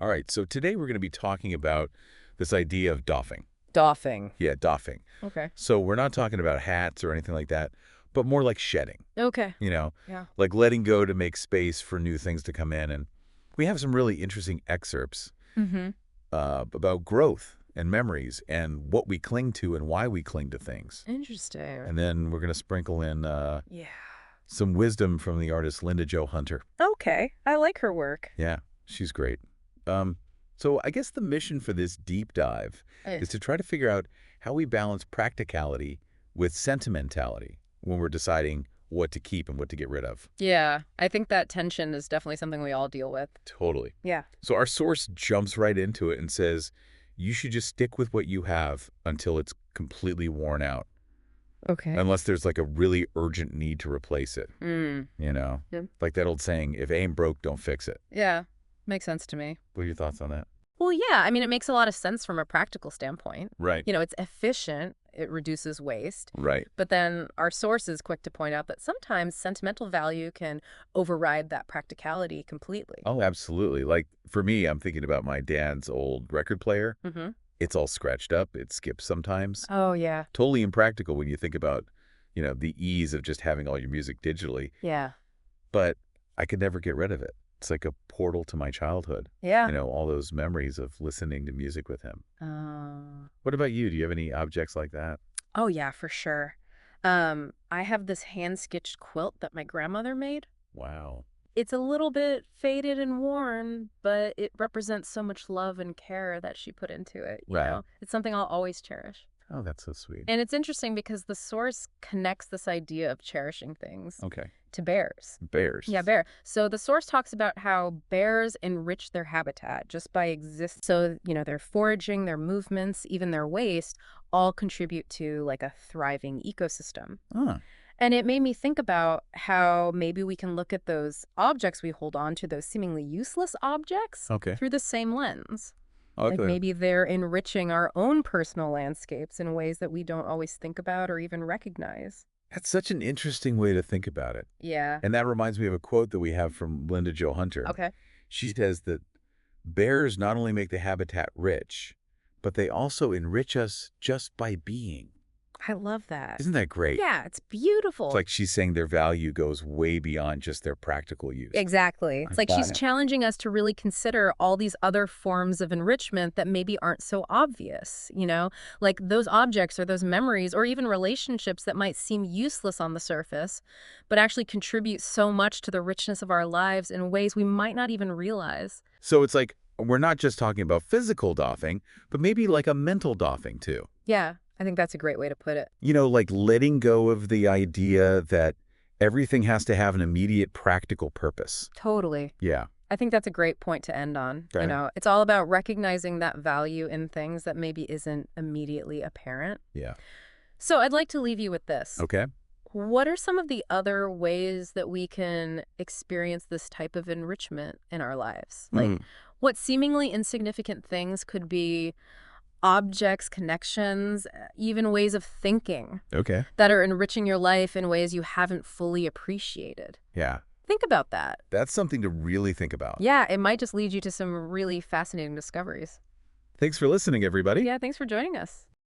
All right, so today we're going to be talking about this idea of doffing. Doffing. Yeah, doffing. Okay. So we're not talking about hats or anything like that, but more like shedding, Okay. you know, Yeah. like letting go to make space for new things to come in. And we have some really interesting excerpts Mm-hmm. about growth and memories and what we cling to and why we cling to things. Interesting. And then we're going to sprinkle in Yeah. some wisdom from the artist Linda Jo Hunter. Okay. I like her work. Yeah, she's great. So I guess the mission for this deep dive is to try to figure out how we balance practicality with sentimentality when we're deciding what to keep and what to get rid of. Yeah. I think that tension is definitely something we all deal with. Totally. Yeah. So our source jumps right into it and says, you should just stick with what you have until it's completely worn out, Okay. unless there's like a really urgent need to replace it, Mm. you know? Yep. Like that old saying, if it ain't broke, don't fix it. Yeah. Makes sense to me. What are your thoughts on that? Well, yeah. I mean, it makes a lot of sense from a practical standpoint. Right. It's efficient. It reduces waste. Right. But then our source is quick to point out that sometimes sentimental value can override that practicality completely. Oh, absolutely. Like for me, I'm thinking about my dad's old record player. Mm-hmm. It's all scratched up. It skips sometimes. Oh, yeah. Totally impractical when you think about, the ease of just having all your music digitally. Yeah. But I could never get rid of it. It's like a portal to my childhood. Yeah. All those memories of listening to music with him. Oh. What about you? Do you have any objects like that? Oh, yeah, for sure. I have this hand-stitched quilt that my grandmother made. Wow. It's a little bit faded and worn, but it represents so much love and care that she put into it, you Right. know? It's something I'll always cherish. Oh, that's so sweet. And it's interesting because the source connects this idea of cherishing things Okay. to bears. Bears. Yeah, bear. So the source talks about how bears enrich their habitat just by existing. So, their foraging, their movements, even their waste all contribute to like a thriving ecosystem. Huh. And it made me think about how maybe we can look at those objects we hold on to, those seemingly useless objects, Okay. through the same lens. Oh, Like maybe they're enriching our own personal landscapes in ways that we don't always think about or even recognize. That's such an interesting way to think about it. Yeah. And that reminds me of a quote that we have from Linda Jo Hunter. Okay. She says that bears not only make the habitat rich, but they also enrich us just by being. I love that. Isn't that great? Yeah, it's beautiful. It's like she's saying their value goes way beyond just their practical use. Exactly. It's like got she's it. challenging us to really consider all these other forms of enrichment that maybe aren't so obvious, Like those objects or those memories or even relationships that might seem useless on the surface, but actually contribute so much to the richness of our lives in ways we might not even realize. So it's like we're not just talking about physical doffing, but maybe like a mental doffing too. Yeah, I think that's a great way to put it. Like letting go of the idea that everything has to have an immediate practical purpose. Totally. Yeah. I think that's a great point to end on. Okay. It's all about recognizing that value in things that maybe isn't immediately apparent. Yeah. So I'd like to leave you with this. Okay. What are some of the other ways that we can experience this type of enrichment in our lives? Like, what seemingly insignificant things could be objects, connections, even ways of thinking Okay. that are enriching your life in ways you haven't fully appreciated? Yeah. Think about that. That's something to really think about. Yeah, it might just lead you to some really fascinating discoveries. Thanks for listening, everybody. Yeah, thanks for joining us.